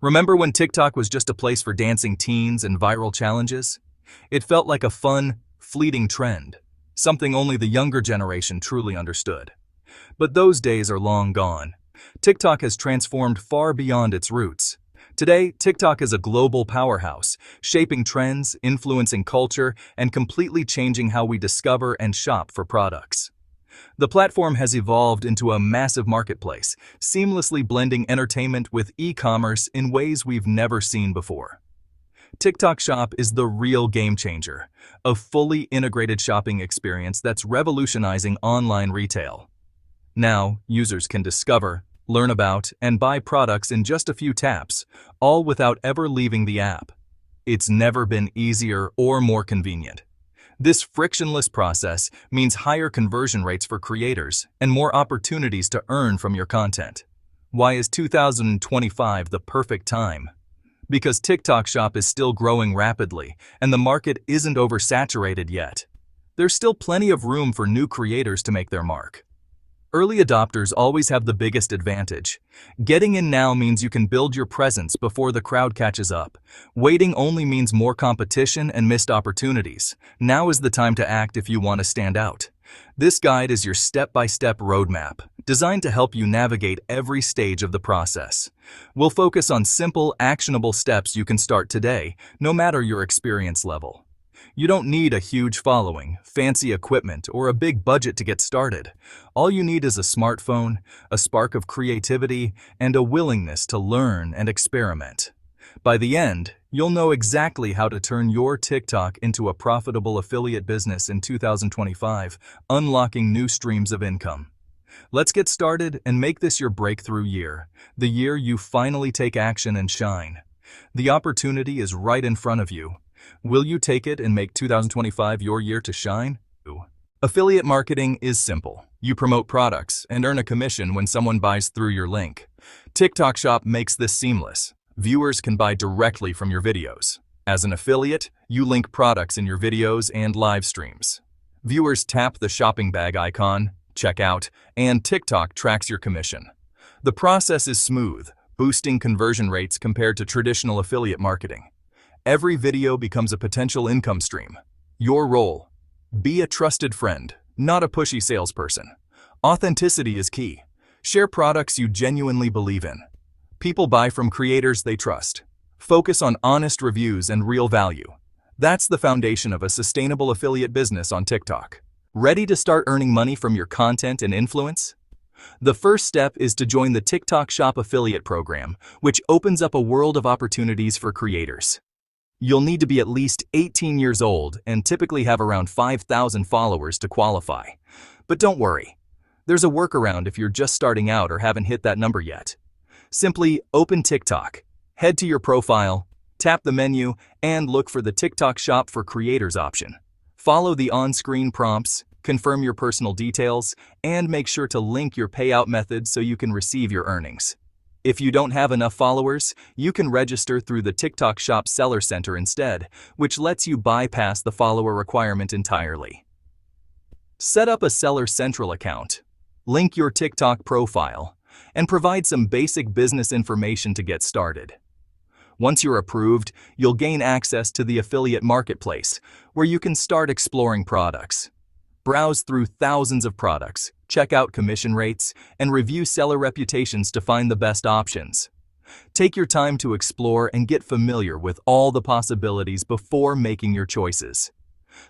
Remember when TikTok was just a place for dancing teens and viral challenges? It felt like a fun, fleeting trend, something only the younger generation truly understood. But those days are long gone. TikTok has transformed far beyond its roots. Today, TikTok is a global powerhouse, shaping trends, influencing culture, and completely changing how we discover and shop for products. The platform has evolved into a massive marketplace, seamlessly blending entertainment with e-commerce in ways we've never seen before. TikTok Shop is the real game changer, a fully integrated shopping experience that's revolutionizing online retail. Now, users can discover, learn about, and buy products in just a few taps, all without ever leaving the app. It's never been easier or more convenient. This frictionless process means higher conversion rates for creators and more opportunities to earn from your content. Why is 2025 the perfect time? Because TikTok Shop is still growing rapidly and the market isn't oversaturated yet. There's still plenty of room for new creators to make their mark. Early adopters always have the biggest advantage. Getting in now means you can build your presence before the crowd catches up. Waiting only means more competition and missed opportunities. Now is the time to act if you want to stand out. This guide is your step-by-step roadmap, designed to help you navigate every stage of the process. We'll focus on simple, actionable steps you can start today, no matter your experience level. You don't need a huge following, fancy equipment, or a big budget to get started. All you need is a smartphone, a spark of creativity, and a willingness to learn and experiment. By the end, you'll know exactly how to turn your TikTok into a profitable affiliate business in 2025, unlocking new streams of income. Let's get started and make this your breakthrough year, the year you finally take action and shine. The opportunity is right in front of you. Will you take it and make 2025 your year to shine? Affiliate marketing is simple. You promote products and earn a commission when someone buys through your link. TikTok Shop makes this seamless. Viewers can buy directly from your videos. As an affiliate, you link products in your videos and live streams. Viewers tap the shopping bag icon, check out, and TikTok tracks your commission. The process is smooth, boosting conversion rates compared to traditional affiliate marketing. Every video becomes a potential income stream. Your role: be a trusted friend, not a pushy salesperson. Authenticity is key. Share products you genuinely believe in. People buy from creators they trust. Focus on honest reviews and real value. That's the foundation of a sustainable affiliate business on TikTok. Ready to start earning money from your content and influence? The first step is to join the TikTok Shop Affiliate Program, which opens up a world of opportunities for creators. You'll need to be at least 18 years old and typically have around 5,000 followers to qualify. But don't worry, there's a workaround if you're just starting out or haven't hit that number yet. Simply open TikTok, head to your profile, tap the menu, and look for the TikTok Shop for Creators option. Follow the on-screen prompts, confirm your personal details, and make sure to link your payout method so you can receive your earnings. If you don't have enough followers, you can register through the TikTok Shop Seller Center instead, which lets you bypass the follower requirement entirely. Set up a Seller Central account, link your TikTok profile, and provide some basic business information to get started. Once you're approved, you'll gain access to the affiliate marketplace, where you can start exploring products. Browse through thousands of products, check out commission rates, and review seller reputations to find the best options. Take your time to explore and get familiar with all the possibilities before making your choices.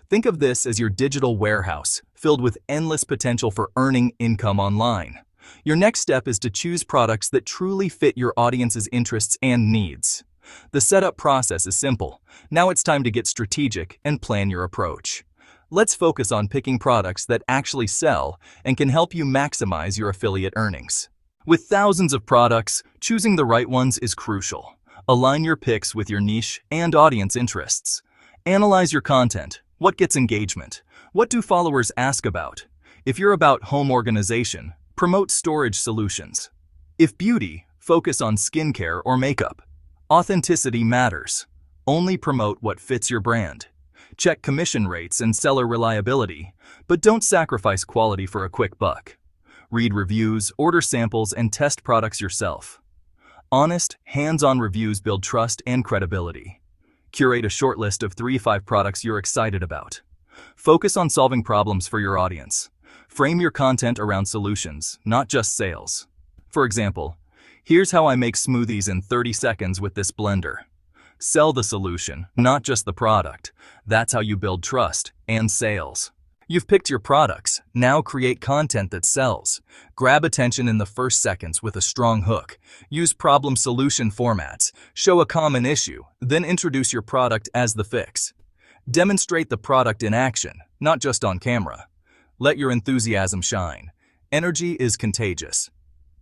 Think of this as your digital warehouse, filled with endless potential for earning income online. Your next step is to choose products that truly fit your audience's interests and needs. The setup process is simple. Now it's time to get strategic and plan your approach. Let's focus on picking products that actually sell and can help you maximize your affiliate earnings. With thousands of products, choosing the right ones is crucial. Align your picks with your niche and audience interests. Analyze your content. What gets engagement? What do followers ask about? If you're about home organization, promote storage solutions. If beauty, focus on skincare or makeup. Authenticity matters. Only promote what fits your brand. Check commission rates and seller reliability, but don't sacrifice quality for a quick buck. Read reviews, order samples, and test products yourself. Honest, hands-on reviews build trust and credibility. Curate a short list of 3 to 5 products you're excited about. Focus on solving problems for your audience. Frame your content around solutions, not just sales. For example, here's how I make smoothies in 30 seconds with this blender. Sell the solution, not just the product. That's how you build trust and sales. You've picked your products. Now create content that sells. Grab attention in the first seconds with a strong hook. Use problem-solution formats. Show a common issue, then introduce your product as the fix. Demonstrate the product in action, not just on camera. Let your enthusiasm shine. Energy is contagious.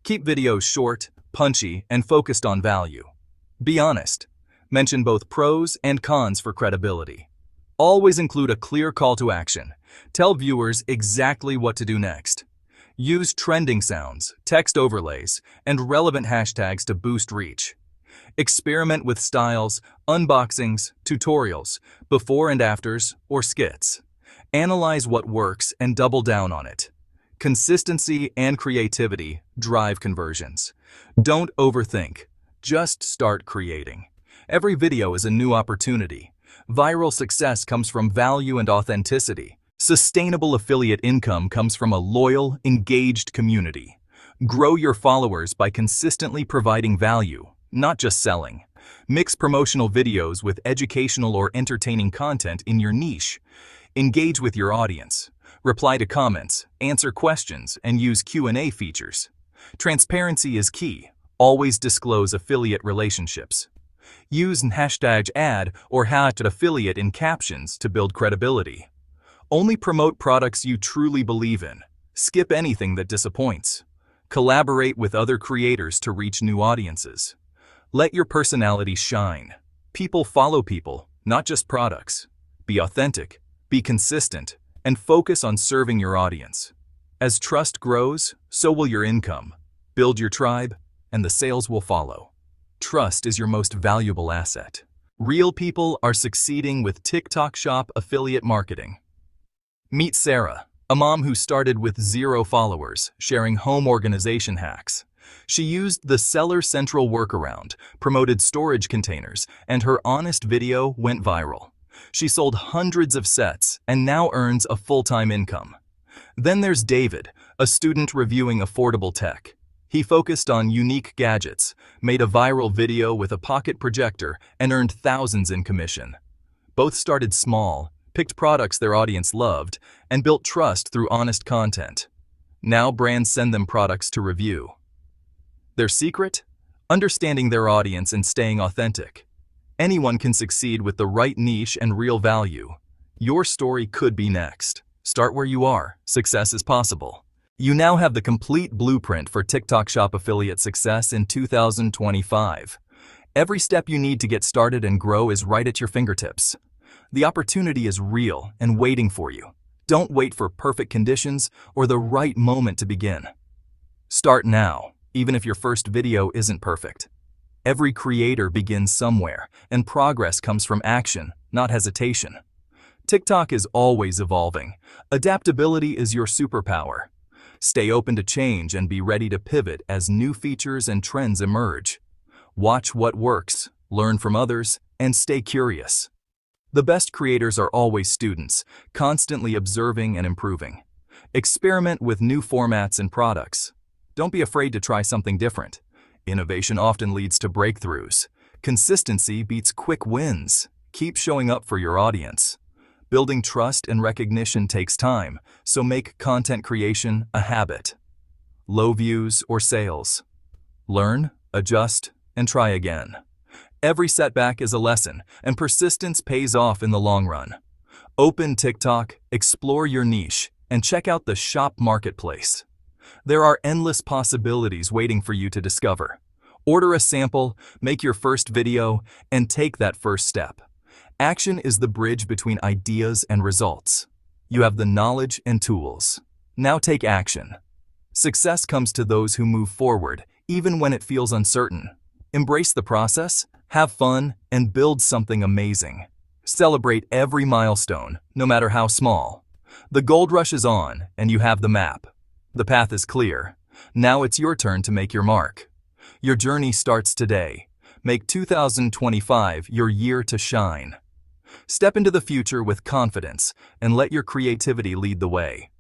Keep videos short, punchy, and focused on value. Be honest. Mention both pros and cons for credibility. Always include a clear call to action. Tell viewers exactly what to do next. Use trending sounds, text overlays, and relevant hashtags to boost reach. Experiment with styles, unboxings, tutorials, before and afters, or skits. Analyze what works and double down on it. Consistency and creativity drive conversions. Don't overthink. Just start creating. Every video is a new opportunity. Viral success comes from value and authenticity. Sustainable affiliate income comes from a loyal, engaged community. Grow your followers by consistently providing value, not just selling. Mix promotional videos with educational or entertaining content in your niche. Engage with your audience. Reply to comments, answer questions, and use Q&A features. Transparency is key. Always disclose affiliate relationships. Use hashtag ad or #affiliate in captions to build credibility. Only promote products you truly believe in. Skip anything that disappoints. Collaborate with other creators to reach new audiences. Let your personality shine. People follow people, not just products. Be authentic, be consistent, and focus on serving your audience. As trust grows, so will your income. Build your tribe, and the sales will follow. Trust is your most valuable asset. Real people are succeeding with TikTok Shop affiliate marketing. Meet Sarah, a mom who started with 0 followers, sharing home organization hacks. She used the Seller Central workaround, promoted storage containers, and her honest video went viral. She sold hundreds of sets and now earns a full-time income. Then there's David, a student reviewing affordable tech. He focused on unique gadgets, made a viral video with a pocket projector, and earned thousands in commission. Both started small, picked products their audience loved, and built trust through honest content. Now brands send them products to review. Their secret? Understanding their audience and staying authentic. Anyone can succeed with the right niche and real value. Your story could be next. Start where you are. Success is possible. You now have the complete blueprint for TikTok Shop affiliate success in 2025. Every step you need to get started and grow is right at your fingertips. The opportunity is real and waiting for you. Don't wait for perfect conditions or the right moment to begin. Start now, even if your first video isn't perfect. Every creator begins somewhere, and progress comes from action, not hesitation. TikTok is always evolving. Adaptability is your superpower. Stay open to change and be ready to pivot as new features and trends emerge. Watch what works, learn from others, and stay curious. The best creators are always students, constantly observing and improving. Experiment with new formats and products. Don't be afraid to try something different. Innovation often leads to breakthroughs. Consistency beats quick wins. Keep showing up for your audience. Building trust and recognition takes time, so make content creation a habit. Low views or sales. Learn, adjust, and try again. Every setback is a lesson, and persistence pays off in the long run. Open TikTok, explore your niche, and check out the Shop Marketplace. There are endless possibilities waiting for you to discover. Order a sample, make your first video, and take that first step. Action is the bridge between ideas and results. You have the knowledge and tools. Now take action. Success comes to those who move forward, even when it feels uncertain. Embrace the process, have fun, and build something amazing. Celebrate every milestone, no matter how small. The gold rush is on, and you have the map. The path is clear. Now it's your turn to make your mark. Your journey starts today. Make 2025 your year to shine. Step into the future with confidence and let your creativity lead the way.